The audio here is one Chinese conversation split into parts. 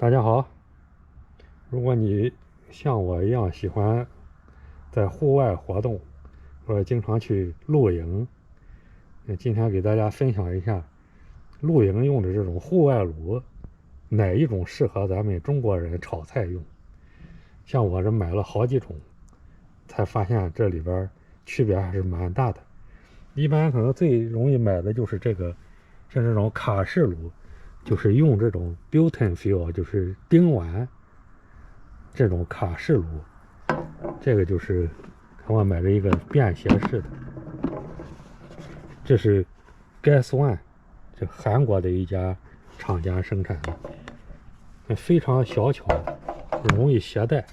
大家好，如果你像我一样喜欢在户外活动，或者经常去露营，那今天给大家分享一下露营用的这种户外炉，哪一种适合咱们中国人炒菜用。像我这买了好几种，才发现这里边区别还是蛮大的。一般可能最容易买的就是这个，像这种卡式炉，就是用这种 built-in fuel， 就是丁烷这种卡式炉。这个就是我买了一个便携式的，这是 Gas One， 这韩国的一家厂家生产的，非常小巧，容易携带。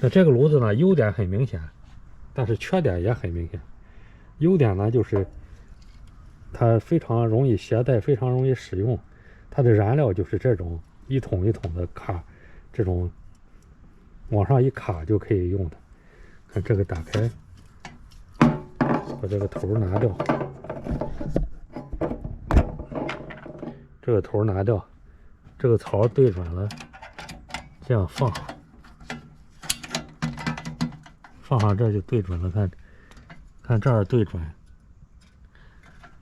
那这个炉子呢，优点很明显，但是缺点也很明显。优点呢，就是它非常容易携带，非常容易使用。它的燃料就是这种一桶一桶的卡，这种往上一卡就可以用的。看这个打开，把这个头拿掉，这个头拿掉，这个槽对准了，这样放上这就对准了。看这儿对准，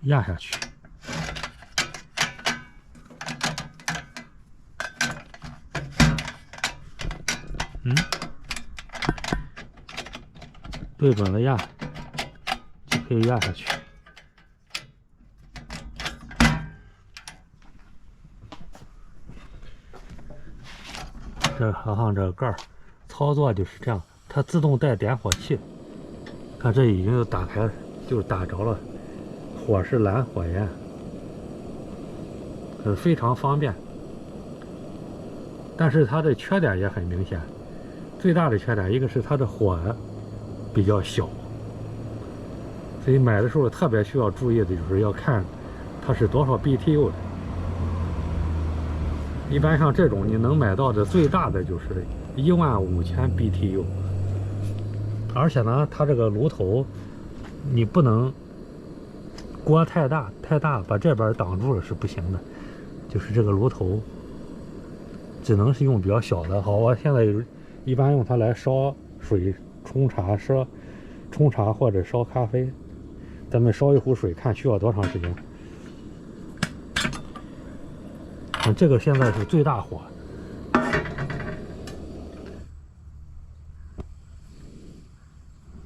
压下去，对准了压，就可以压下去。这合上这个盖儿，操作就是这样，它自动带点火器。看这已经就打开，就打着了，火是蓝火焰，非常方便。但是它的缺点也很明显，最大的缺点一个是它的火比较小，所以买的时候特别需要注意的就是要看它是多少 BTU 的。一般像这种你能买到的最大的就是15000 BTU， 而且呢，它这个炉头你不能锅太大把这边挡住了是不行的，就是这个炉头只能是用比较小的。好，我现在一般用它来烧水、冲茶或者烧咖啡。咱们烧一壶水，看需要多长时间。这个现在是最大火。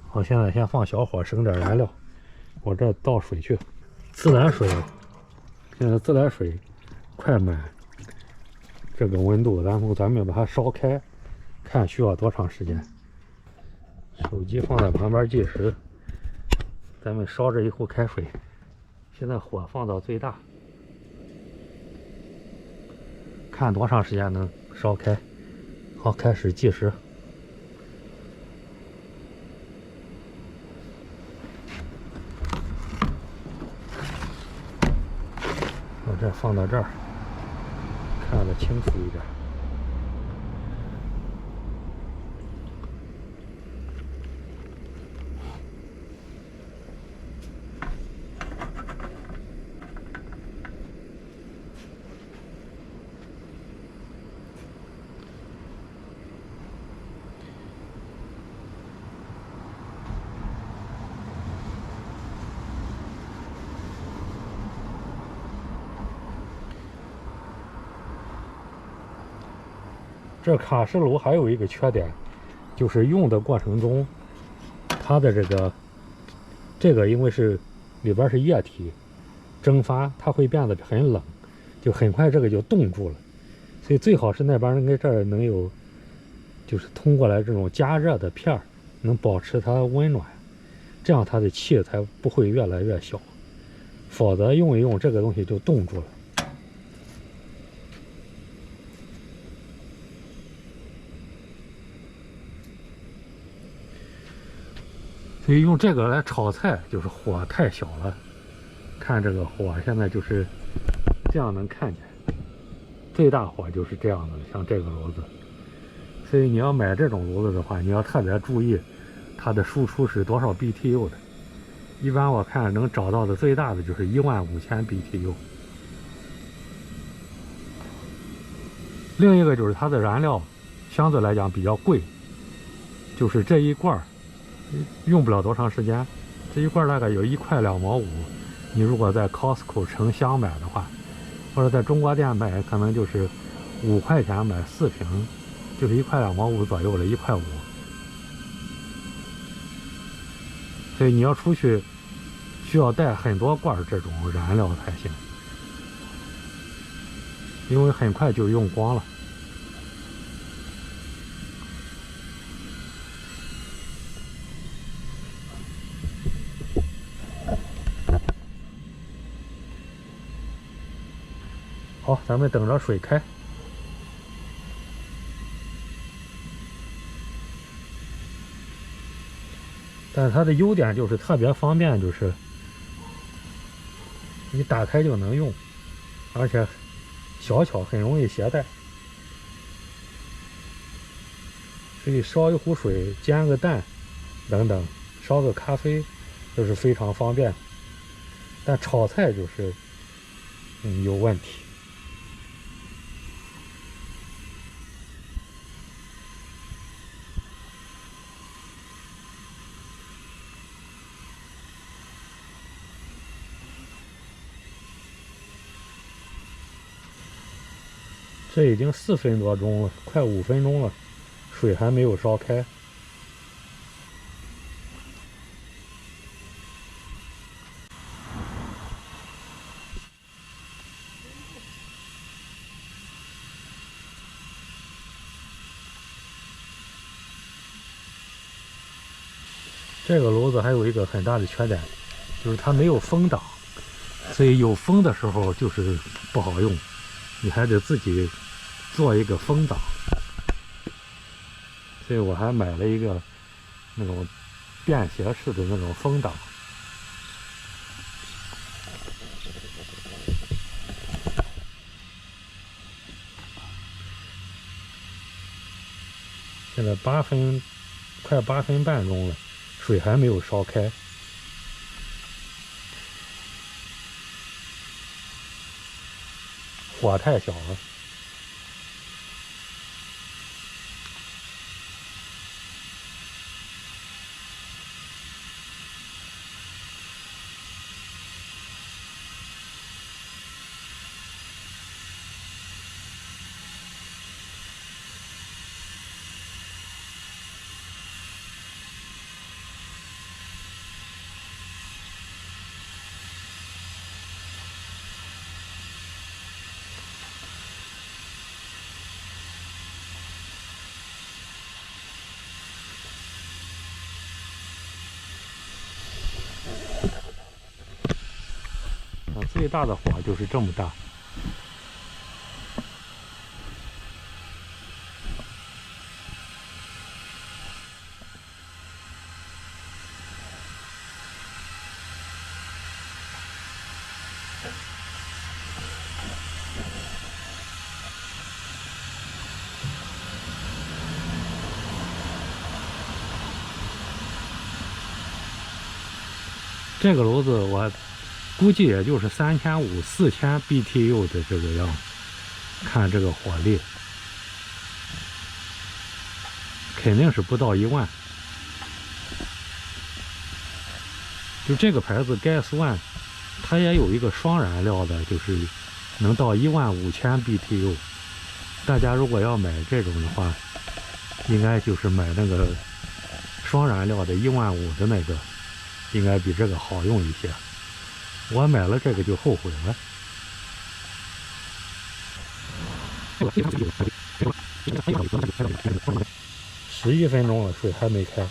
好，现在先放小火，省点燃料。我这倒水去，自来水，现在自来水快满这个温度，然后咱们把它烧开，看需要多长时间。手机放在旁边计时，咱们烧着一壶开水，现在火放到最大，看多长时间能烧开。好，开始计时。我这放到这儿，看得清楚一点。这卡式炉还有一个缺点，就是用的过程中，它的这个因为是里边是液体蒸发，它会变得很冷，就很快这个就冻住了。所以最好是那边应该这儿能有，就是通过来这种加热的片儿，能保持它温暖，这样它的气才不会越来越小，否则用一用这个东西就冻住了。所以用这个来炒菜，就是火太小了。看这个火现在就是这样能看见，最大火就是这样的，像这个炉子。所以你要买这种炉子的话，你要特别注意它的输出是多少 BTU 的。一般我看能找到的最大的就是15000 BTU。另一个就是它的燃料相对来讲比较贵，就是这一罐用不了多长时间，这一罐大概有1块2毛5。你如果在 Costco 成箱买的话，或者在中国店买，可能就是5块钱买4瓶，就是1块2毛5左右了，1块5。所以你要出去需要带很多罐这种燃料才行，因为很快就用光了。好，咱们等着水开。但是它的优点就是特别方便，就是你打开就能用，而且小巧，很容易携带。所以烧一壶水、煎个蛋等等，烧个咖啡都是非常方便。但炒菜就是有问题。这已经4分多钟了，快5分钟了，水还没有烧开。这个炉子还有一个很大的缺点，就是它没有风挡，所以有风的时候就是不好用，你还得自己做一个风挡。所以我还买了一个那种便携式的那种风挡。现在快8分半钟了，水还没有烧开。火太小了。最大的火就是这么大。这个炉子我估计也就是3500、4000 BTU 的这个样子，看这个火力，肯定是不到1万。就这个牌子 Gas One， 它也有一个双燃料的，就是能到15000 BTU。大家如果要买这种的话，应该就是买那个双燃料的15000的那个，应该比这个好用一些。我买了这个就后悔了。11分钟了，水还没开。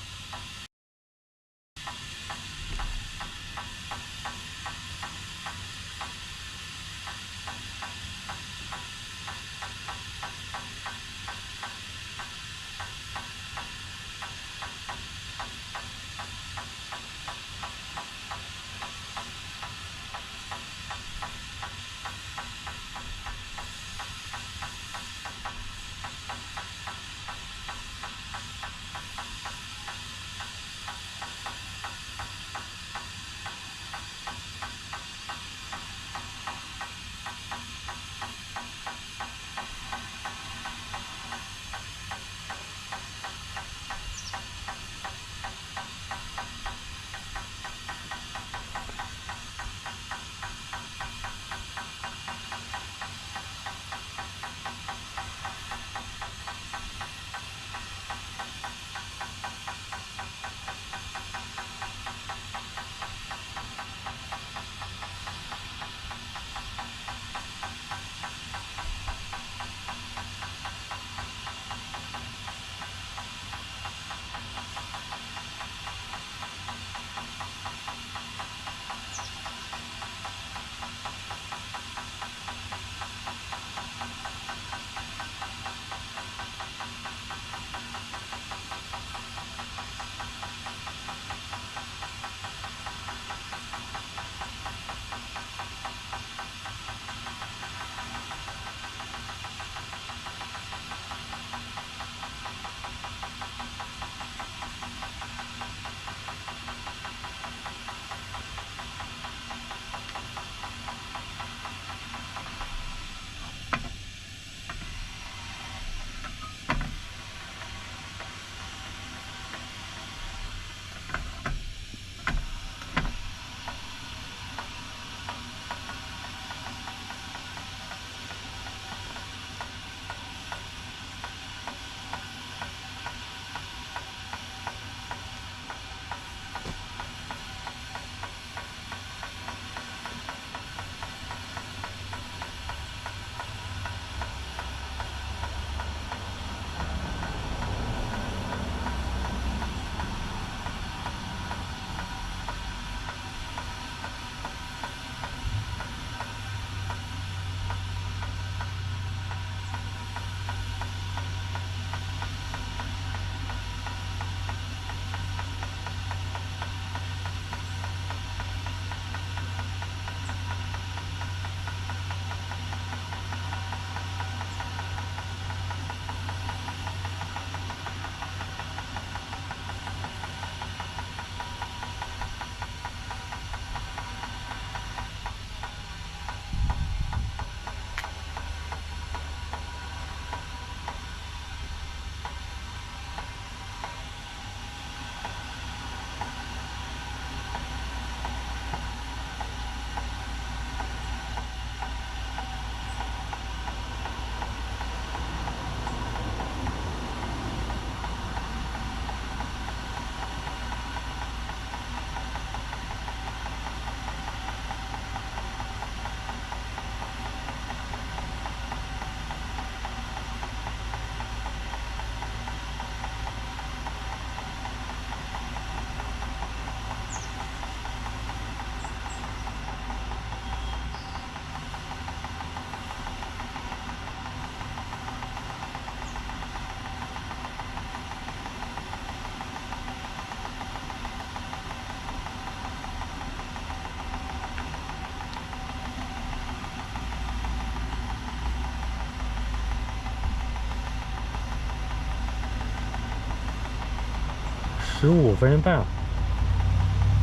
15分半，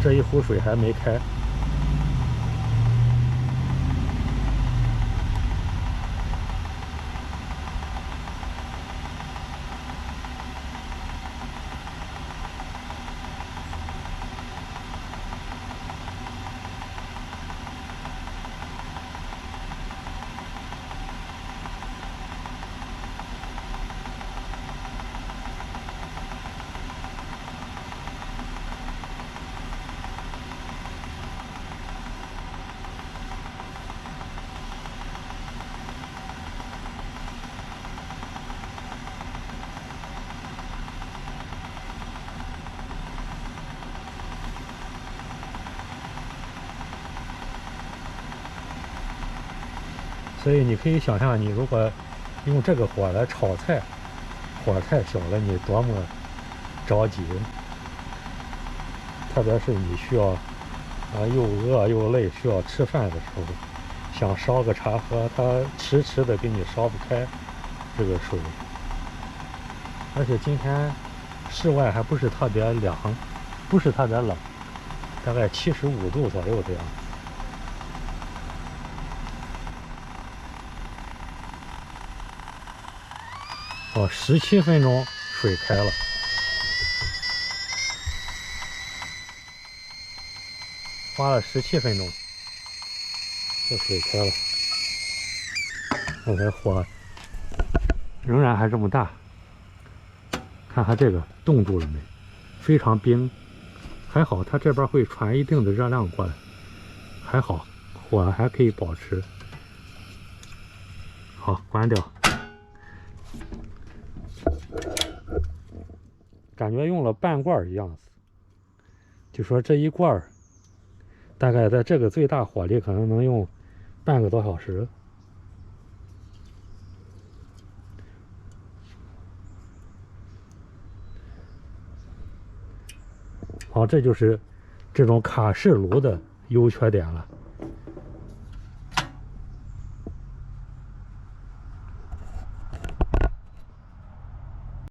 这一壶水还没开。所以你可以想象，你如果用这个火来炒菜，火太小了，你多么着急。特别是你需要又饿又累，需要吃饭的时候，想烧个茶喝，它迟迟的给你烧不开这个水。而且今天室外还不是特别凉，不是特别冷，大概75度左右这样。17分钟水开了，花了17分钟，这水开了。看看火仍然还这么大，看看这个冻住了没？非常冰，还好它这边会传一定的热量过来，还好火还可以保持。好，关掉。感觉用了半罐一样，就说这一罐大概在这个最大火力可能能用半个多小时。好，这就是这种卡式炉的优缺点了。